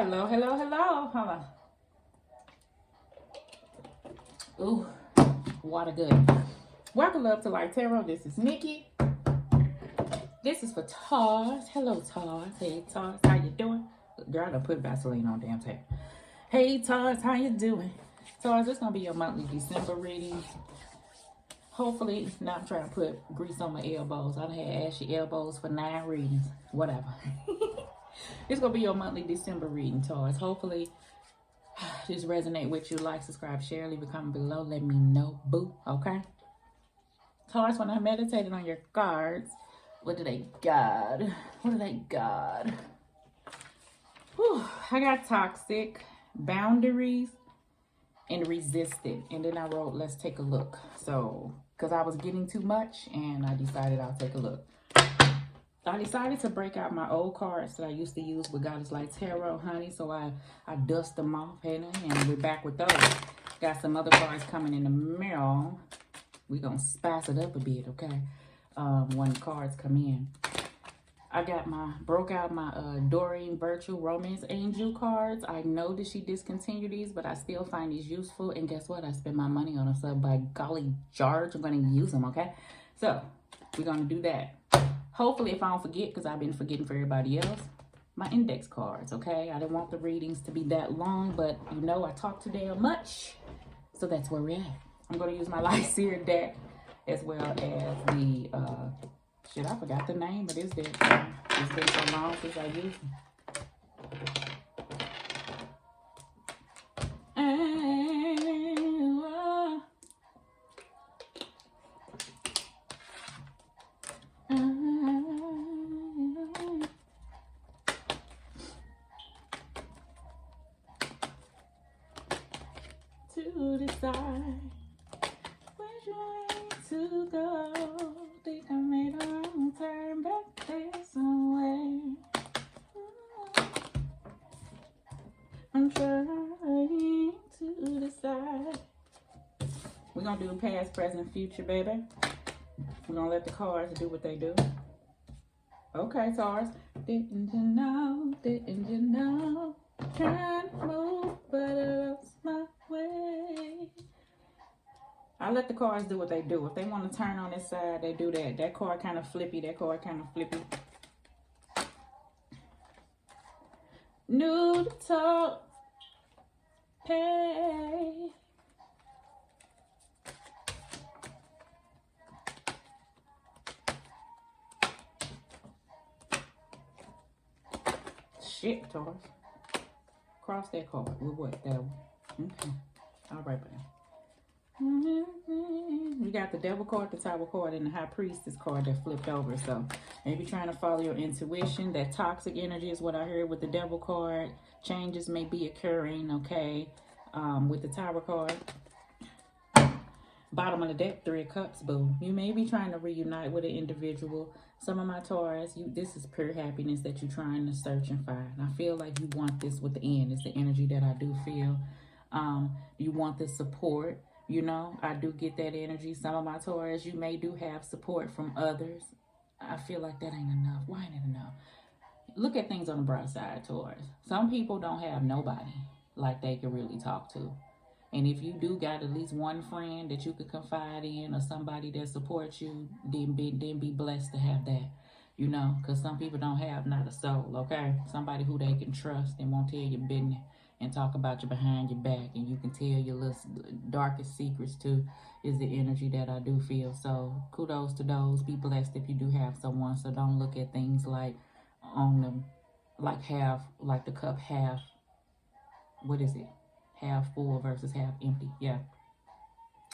Hello, hello, hello. Hold on. Ooh, water good. Welcome up to Like Tarot. This is Nikki. This is for Taurus. Hello, Taurus. Hey, Taurus, how you doing? Girl, I done put Vaseline on damn tape. Hey, Taurus, how you doing? Taurus, this gonna be your monthly December reading. Hopefully, not trying to put grease on my elbows. I done had ashy elbows for 9 readings. Whatever. It's gonna be your monthly December reading, Taurus. Hopefully, just resonate with you. Like, subscribe, share, leave a comment below. Let me know, boo. Okay? Taurus, when I meditated on your cards, what did they got? What did they got? Whew, I got toxic, boundaries, and resistant. And then I wrote, let's take a look. So, because I was getting too much, and I decided I'll take a look. I decided to break out my old cards that I used to use with Goddess Light Tarot, honey. So I dust them off, honey, and we're back with those. Got some other cards coming in the mail. We're going to spice it up a bit, okay, when the cards come in. I got broke out my Doreen Virtual Romance Angel cards. I know that she discontinued these, but I still find these useful. And guess what? I spend my money on them. So by golly George, I'm going to use them, okay? So we're going to do that. Hopefully, if I don't forget, because I've been forgetting for everybody else, my index cards, okay? I didn't want the readings to be that long, but you know I talk too damn much. So that's where we're at. I'm going to use my Lyseer deck as well as the, shit, I forgot the name of this deck. It's been so long since I used them. To decide which way to go. Think I made a wrong turn back there somewhere. I'm trying to decide. We're gonna do past, present, future, baby. We're gonna let the cards do what they do. Okay, Taurus. Didn't you know? Didn't you know? Trying to move, but I lost my way. I let the cards do what they do. If they want to turn on this side, they do that. That card kind of flippy. That card kind of flippy. New to talk. Hey. Shit, Taurus. Cross that card. With what? That one. Okay. All right, baby. We got the Devil card, the Tower card, and the High Priestess card that flipped over. So maybe trying to follow your intuition. That toxic energy is what I heard with the Devil card. Changes may be occurring, okay, with the Tower card. Bottom of the deck, 3 of Cups, boo. You may be trying to reunite with an individual. Some of my Taurus, this is pure happiness that you're trying to search and find. I feel like you want this with the end. It's the energy that I do feel. You want the support. You know, I do get that energy. Some of my Taurus, you may do have support from others. I feel like that ain't enough. Why ain't it enough? Look at things on the bright side, Taurus. Some people don't have nobody like they can really talk to. And if you do got at least one friend that you could confide in or somebody that supports you, then be blessed to have that. You know, because some people don't have not a soul, okay? Somebody who they can trust and won't tell your business and talk about you behind your back, and you can tell your little darkest secrets too, is the energy that I do feel. So kudos to those. Be blessed if you do have someone. So don't look at things like on them, like half, like the cup half, what is it? Half full versus half empty. Yeah.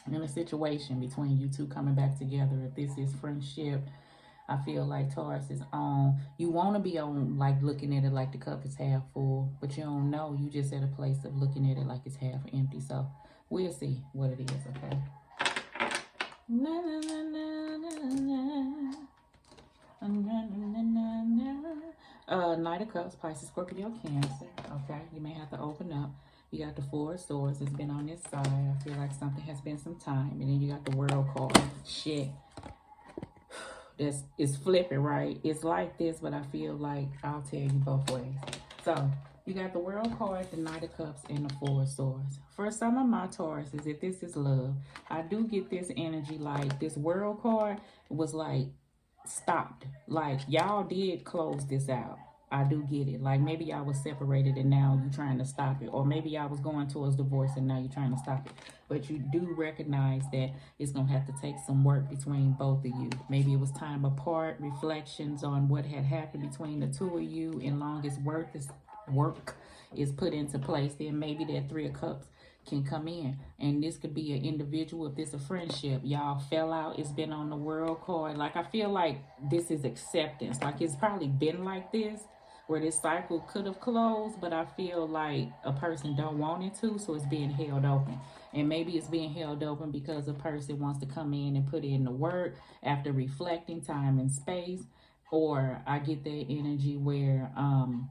In a situation between you two coming back together, if this is friendship, I feel like Taurus is on. You want to be on, like, looking at it like the cup is half full, but you don't know. You just at a place of looking at it like it's half empty. So we'll see what it is, okay? Na, na, na, na, na, na. Na, na, na, na, na. Knight of Cups, Pisces, Scorpio, Cancer. Okay, you may have to open up. You got the 4 of Swords. It's been on this side. I feel like something has been some time. And then you got the World card. Shit. It's flipping, right? It's like this, but I feel like I'll tell you both ways. So You got the World card, the Knight of Cups, and the Four of Swords. For some of my Tauruses, if this is love, I do get this energy like this World card was like stopped. Like y'all did close this out. I do get it. Like maybe y'all was separated and now you trying to stop it. Or maybe y'all was going towards divorce and now you're trying to stop it. But you do recognize that it's going to have to take some work between both of you. Maybe it was time apart, reflections on what had happened between the two of you. And long as work is put into place, then maybe that Three of Cups can come in. And this could be an individual. If it's a friendship, y'all fell out, it's been on the World card. Like I feel like this is acceptance. Like it's probably been like this where this cycle could have closed, but I feel like a person don't want it to, so it's being held open. And maybe it's being held open because a person wants to come in and put in the work after reflecting time and space. Or I get that energy where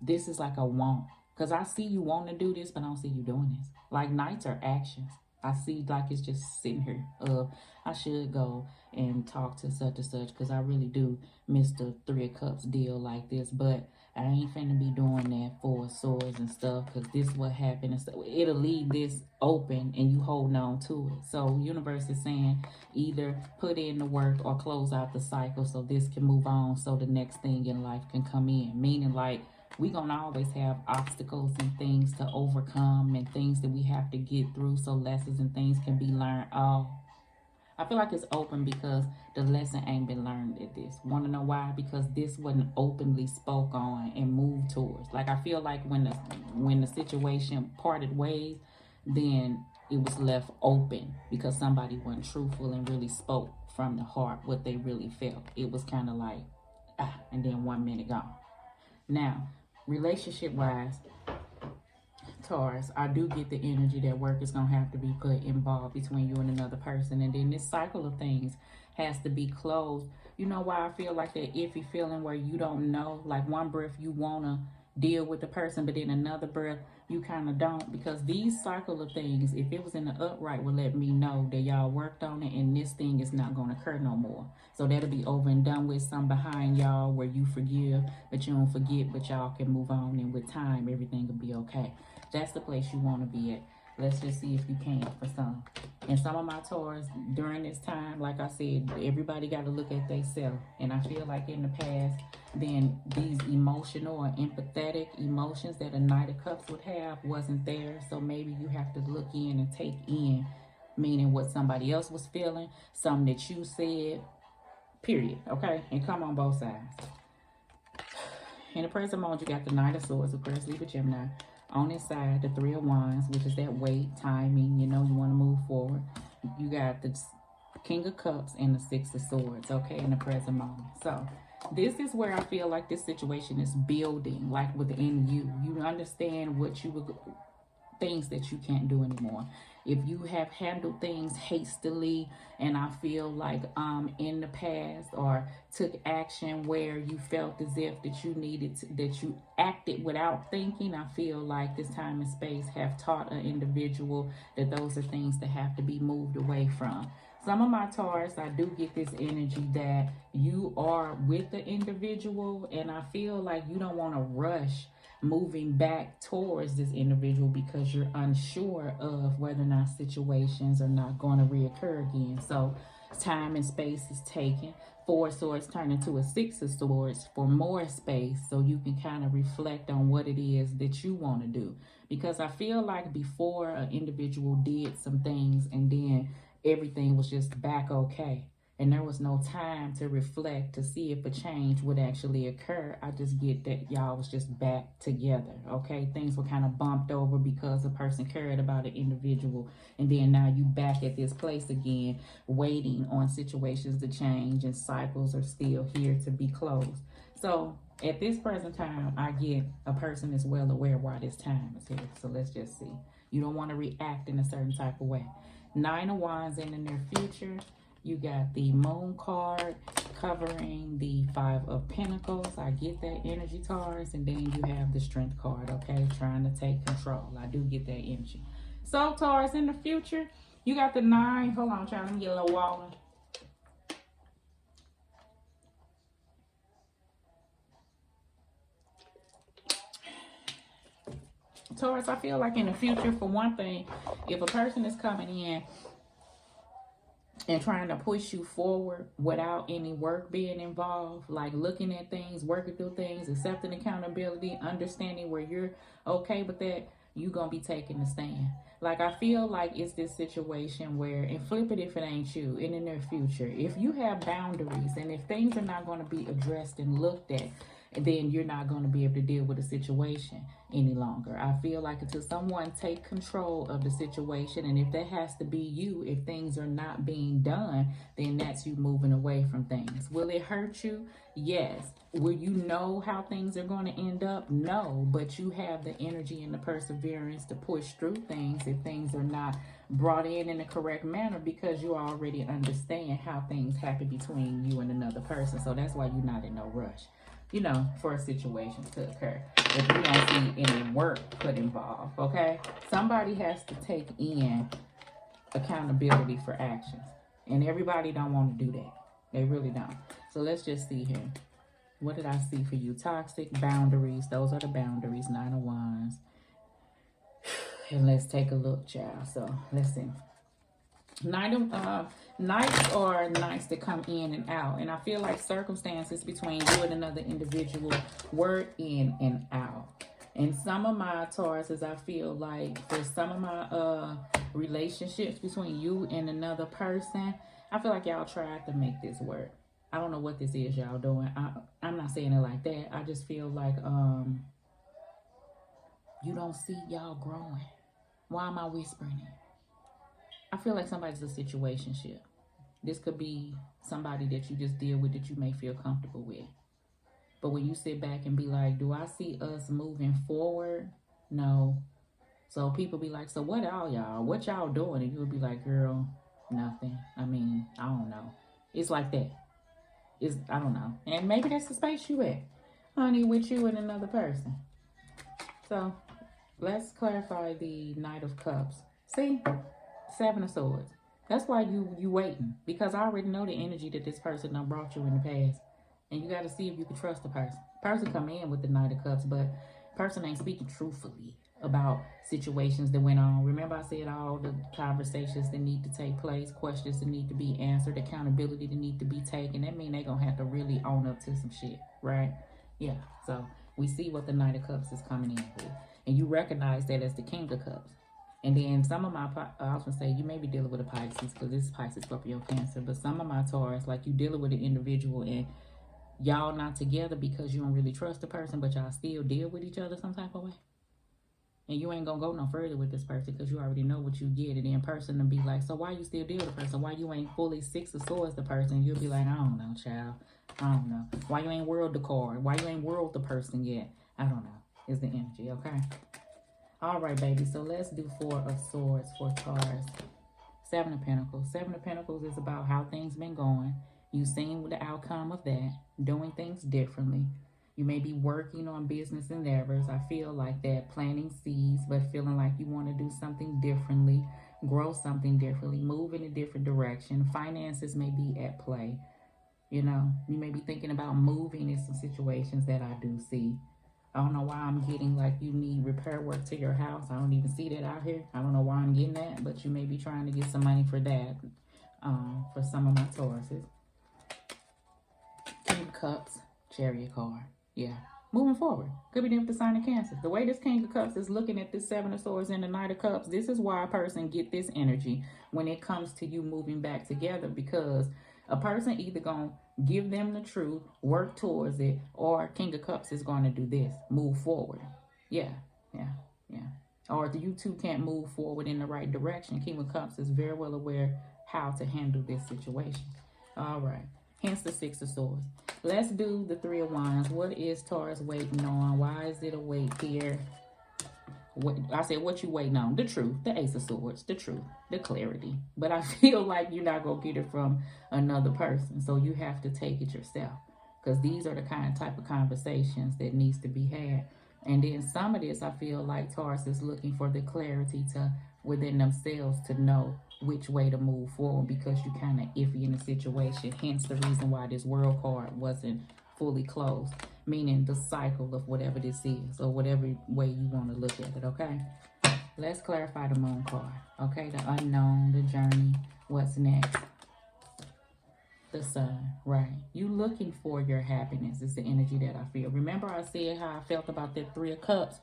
this is like a want. Because I see you want to do this, but I don't see you doing this. Like nights are actions. I see like it's just sitting here. I should go and talk to such and such because I really do miss the Three of Cups deal like this. But I ain't finna be doing that Four of Swords and stuff because this what happened and stuff. It'll leave this open and you holding on to it. So universe is saying either put in the work or close out the cycle so this can move on so the next thing in life can come in. Meaning like we're going to always have obstacles and things to overcome and things that we have to get through so lessons and things can be learned. I feel like it's open because the lesson ain't been learned at this. Want to know why? Because this wasn't openly spoke on and moved towards. Like I feel like when the situation parted ways, then it was left open because somebody wasn't truthful and really spoke from the heart what they really felt. It was kind of like, and then 1 minute gone. Now, relationship wise, Taurus, I do get the energy that work is going to have to be put involved between you and another person. And then this cycle of things has to be closed. You know why I feel like that iffy feeling where you don't know, like one breath you want to deal with the person, but then another breath you kind of don't, because these cycle of things, if it was in the upright, would let me know that y'all worked on it and this thing is not going to occur no more. So that'll be over and done with. Some behind y'all where you forgive but you don't forget, but y'all can move on, and with time everything will be okay. That's the place you want to be at. Let's just see if you can for some. And some of my Taurus during this time, like I said, everybody got to look at themselves. And I feel like in the past, then these emotional or empathetic emotions that a Knight of Cups would have wasn't there. So maybe you have to look in and take in, meaning what somebody else was feeling, something that you said, period. Okay? And come on both sides. In the present moment, you got the Knight of Swords, of course, Libra, Gemini. On this side, the Three of Wands, which is that weight, timing, you know, you want to move forward. You got the King of Cups and the Six of Swords, okay, in the present moment. So this is where I feel like this situation is building, like within you. You understand what you would, things that you can't do anymore. If you have handled things hastily, and I feel like in the past, or took action where you felt as if that you needed to, that you acted without thinking, I feel like this time and space have taught an individual that those are things that have to be moved away from. Some of my Taurus, I do get this energy that you are with the individual, and I feel like you don't want to rush moving back towards this individual because you're unsure of whether or not situations are not going to reoccur again. So time and space is taken. Four of Swords turn into a Six of Swords for more space, so you can kind of reflect on what it is that you want to do. Because I feel like before, an individual did some things and then everything was just back okay. And there was no time to reflect to see if a change would actually occur. I just get that y'all was just back together, okay? Things were kind of bumped over because a person cared about an individual. And then now you back at this place again, waiting on situations to change, and cycles are still here to be closed. So at this present time, I get a person is well aware why this time is here. So let's just see. You don't want to react in a certain type of way. Nine of Wands in the near future. You got the Moon card covering the Five of Pentacles. I get that energy, Taurus. And then you have the Strength card, okay? Trying to take control. I do get that energy. So, Taurus, in the future, you got the Nine. Hold on, child. Let me get a little water. Taurus, I feel like in the future, for one thing, if a person is coming in and trying to push you forward without any work being involved, like looking at things, working through things, accepting accountability, understanding where you're okay with that, you're going to be taking the stand. Like, I feel like it's this situation where, and flip it if it ain't you, in the near future, if you have boundaries and if things are not going to be addressed and looked at, then you're not going to be able to deal with the situation any longer. I feel like until someone take control of the situation, and if that has to be you, if things are not being done, then that's you moving away from things. Will it hurt you? Yes. Will you know how things are going to end up? No. But you have the energy and the perseverance to push through things if things are not brought in the correct manner, because you already understand how things happen between you and another person. So that's why you're not in no rush, you know, for a situation to occur. If you don't see any work put involved, okay? Somebody has to take in accountability for actions. And everybody don't want to do that. They really don't. So let's just see here. What did I see for you? Toxic boundaries. Those are the boundaries. 9 of Wands. And let's take a look, child. So let's see. Nights are nights that come in and out, and I feel like circumstances between you and another individual were in and out. And some of my Tauruses, I feel like for some of my relationships between you and another person, I feel like y'all tried to make this work. I don't know what this is y'all doing. I'm not saying it like that. I just feel like you don't see y'all growing. Why am I whispering it? I feel like somebody's a situationship. This could be somebody that you just deal with that you may feel comfortable with. But when you sit back and be like, do I see us moving forward? No. So people be like, so what are y'all? What y'all doing? And you'll be like, girl, nothing. I mean, I don't know. It's like that. I don't know. And maybe that's the space you at, honey, with you and another person. So let's clarify the Knight of Cups. See? 7 of Swords. That's why you waiting, because I already know the energy that this person done brought you in the past, and you got to see if you can trust the person. Person come in with the Knight of Cups, but person ain't speaking truthfully about situations that went on. Remember, I said all the conversations that need to take place, questions that need to be answered, accountability that need to be taken. That mean they gonna have to really own up to some shit, right? Yeah. So we see what the Knight of Cups is coming in with, and you recognize that as the King of Cups. And then some of my, I was going to say, you may be dealing with a Pisces, because this is Pisces, Scorpio, Cancer. But some of my Taurus, like you dealing with an individual and y'all not together because you don't really trust the person, but y'all still deal with each other some type of way. And you ain't going to go no further with this person because you already know what you get. And then person to be like, so why you still deal with the person? Why you ain't fully 6 of Swords the person? You'll be like, I don't know, child. I don't know. Why you ain't world the card? Why you ain't world the person yet? I don't know. Is the energy, okay? All right, baby. So let's do 4 of Swords for Taurus. 7 of Pentacles. 7 of Pentacles is about how things been going. You've seen the outcome of that. Doing things differently. You may be working on business endeavors. I feel like that. Planting seeds, but feeling like you want to do something differently. Grow something differently. Move in a different direction. Finances may be at play. You know, you may be thinking about moving in some situations that I do see. I don't know why I'm getting like you need repair work to your house. I don't even see that out here. I don't know why I'm getting that, but you may be trying to get some money for that for some of my Tauruses. King of Cups, Chariot card. Yeah. Moving forward. Could be them with the sign of Cancer. The way this King of Cups is looking at this 7 of Swords and the Knight of Cups, this is why a person get this energy when it comes to you moving back together, because a person either going to give them the truth, work towards it, or King of Cups is going to do this, move forward. Yeah. Or if you two can't move forward in the right direction, King of Cups is very well aware how to handle this situation. All right. Hence the 6 of Swords. Let's do the 3 of Wands. What is Taurus waiting on? Why is it a wait here? I said, what you waiting on? The truth, the Ace of Swords, the truth, the clarity. But I feel like you're not going to get it from another person. So you have to take it yourself. Because these are the type of conversations that needs to be had. And then some of this, I feel like Taurus is looking for the clarity to within themselves to know which way to move forward, because you kind of iffy in the situation. Hence the reason why this World card wasn't fully closed. meaning the cycle of whatever this is, or whatever way you want to look at it, okay? Let's clarify the moon card, okay? The unknown, the journey, what's next? The sun, right? You looking for your happiness is the energy that I feel. Remember I said how I felt about that Three of Cups?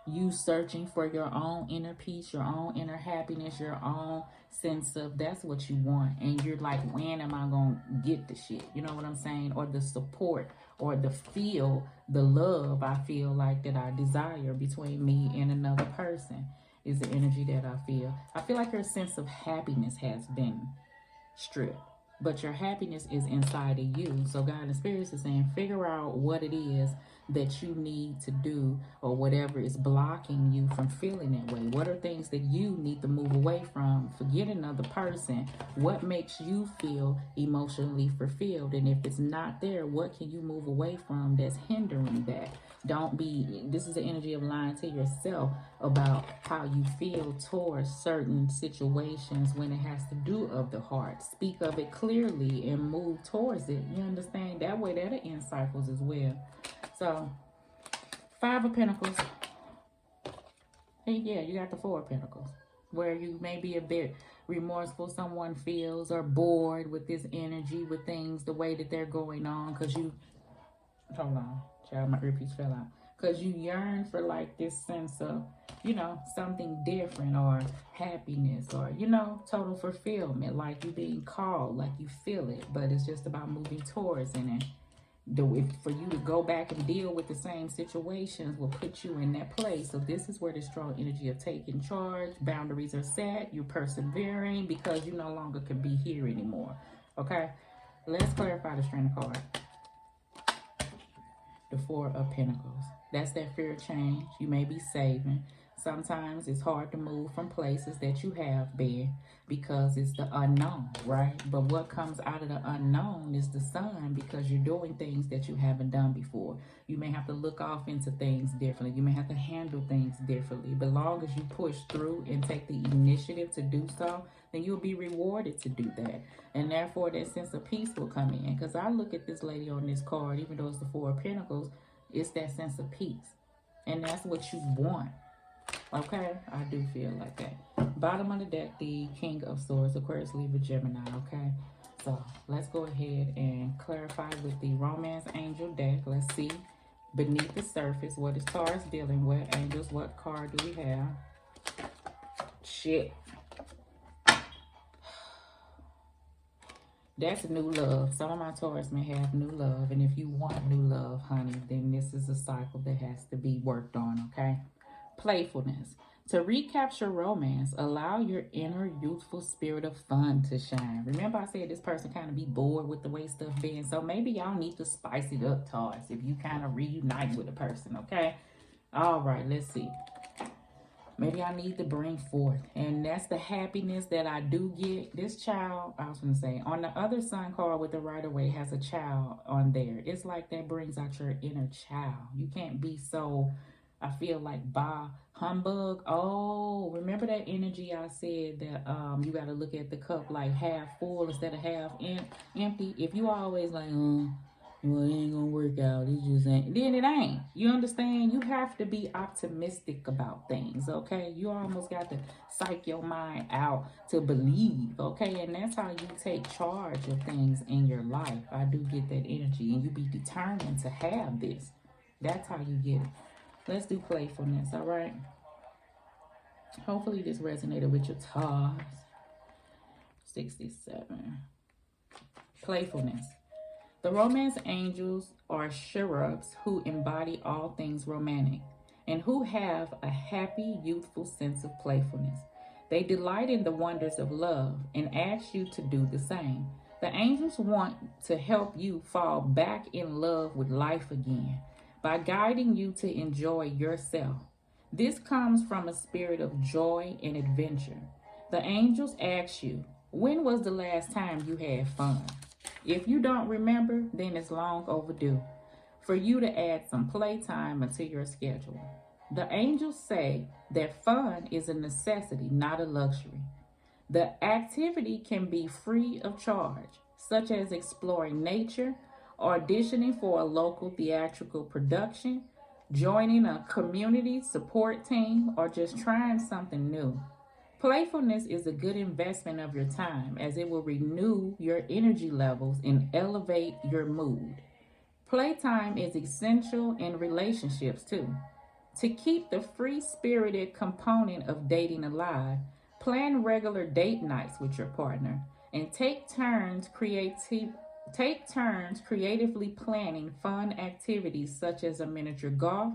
You searching for your own inner peace, your own inner happiness, your own sense of that's what you want. And you're like, when am I going to get the shit? You know what I'm saying? Or the support or the feel, the love I feel like that I desire between me and another person is the energy that I feel. I feel like your sense of happiness has been stripped. But your happiness is inside of you. So God and Spirit is saying, figure out what it is that you need to do, or whatever is blocking you from feeling that way. What are things that you need to move away from? Forget another person. What makes you feel emotionally fulfilled? And if it's not there, what can you move away from that's hindering that? Don't be, this is the energy of lying to yourself about how you feel towards certain situations when it has to do of the heart. Speak of it clearly and move towards it. You understand? That way that'll end cycles as well. So, Five of Pentacles. Hey, yeah, you got the Four of Pentacles, where you may be a bit remorseful, someone feels, or bored with this energy, with things the way that they're going on, because you, hold on, child, my earpiece fell out, because you yearn for like this sense of, you know, something different, or happiness, or, you know, total fulfillment, like you being called, like you feel it, but it's just about moving towards it. And for you to go back and deal with the same situations will put you in that place. So this is where the strong energy of taking charge, boundaries are set, you're persevering because you no longer can be here anymore. Okay, let's clarify the strength card. The Four of Pentacles. That's that fear of change. You may be saving. Sometimes it's hard to move from places that you have been because it's the unknown, right? But what comes out of the unknown is the sun, because you're doing things that you haven't done before. You may have to look off into things differently. You may have to handle things differently. But long as you push through and take the initiative to do so, then you'll be rewarded to do that. And therefore, that sense of peace will come in. Because I look at this lady on this card, even though it's the Four of Pentacles, it's that sense of peace. And that's what you want. Okay, I do feel like that. Bottom of the deck, the King of Swords, Aquarius, Libra, Gemini. Okay, so let's go ahead and clarify with the Romance Angel deck. Let's see beneath the surface what is Taurus dealing with. Angels, what card do we have? Shit. That's new love. Some of my Taurus may have new love. And if you want new love, honey, then this is a cycle that has to be worked on, okay? Playfulness. To recapture romance, allow your inner youthful spirit of fun to shine. Remember I said this person kind of be bored with the way stuff been. So maybe y'all need to spice it up, Taurus, if you kind of reunite with a person, okay? All right, let's see. Maybe I need to bring forth. And that's the happiness that I do get. This child, I was going to say, on the other sun card with the Rider-Waite has a child on there. It's like that brings out your inner child. You can't be so, I feel like, humbug. Oh, remember that energy I said that you got to look at the cup like half full instead of half empty. If you always like, well, it ain't gonna work out, it just ain't, then it ain't. You understand? You have to be optimistic about things, okay? You almost got to psych your mind out to believe, okay? And that's how you take charge of things in your life. I do get that energy, and you be determined to have this. That's how you get it. Let's do playfulness, all right? Hopefully this resonated with your Taurus. 67. Playfulness. The romance angels are cherubs who embody all things romantic and who have a happy, youthful sense of playfulness. They delight in the wonders of love and ask you to do the same. The angels want to help you fall back in love with life again by guiding you to enjoy yourself. This comes from a spirit of joy and adventure. The angels ask you, when was the last time you had fun? If you don't remember, then it's long overdue for you to add some playtime into your schedule. The angels say that fun is a necessity, not a luxury. The activity can be free of charge, such as exploring nature auditioning for a local theatrical production, joining a community support team, or just trying something new. Playfulness is a good investment of your time as it will renew your energy levels and elevate your mood. Playtime is essential in relationships too. To keep the free spirited component of dating alive, plan regular date nights with your partner and take turns creatively planning fun activities such as a miniature golf,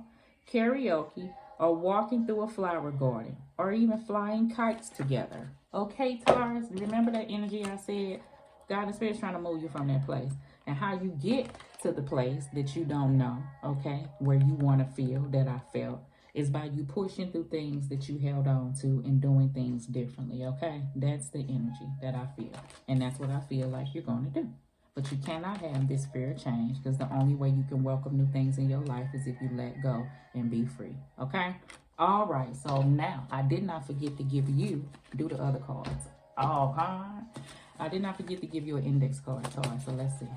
karaoke, or walking through a flower garden, or even flying kites together. Okay, Taurus, remember that energy I said? God and Spirit's trying to move you from that place. And how you get to the place that you don't know, okay, where you want to feel that I felt, is by you pushing through things that you held on to and doing things differently, okay? That's the energy that I feel. And that's what I feel like you're going to do. But you cannot have this fear of change, because the only way you can welcome new things in your life is if you let go and be free, okay? All right, so now I did not forget to give you, do the other cards. Oh, I did not forget to give you an index card, Taurus, so let's see.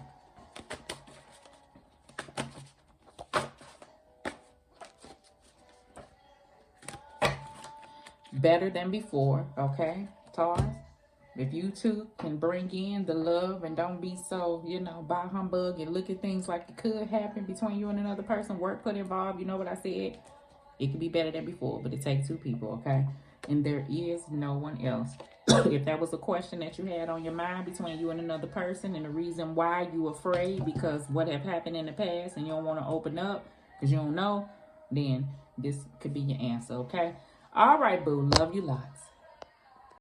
Better than before, okay, Taurus? If you two can bring in the love and don't be so, bah humbug and look at things like it could happen between you and another person, work put involved, you know what I said? It could be better than before, but it takes two people, okay? And there is no one else. If that was a question that you had on your mind between you and another person, and the reason why you afraid because what have happened in the past and you don't want to open up because you don't know, then this could be your answer, okay? All right, boo. Love you lots.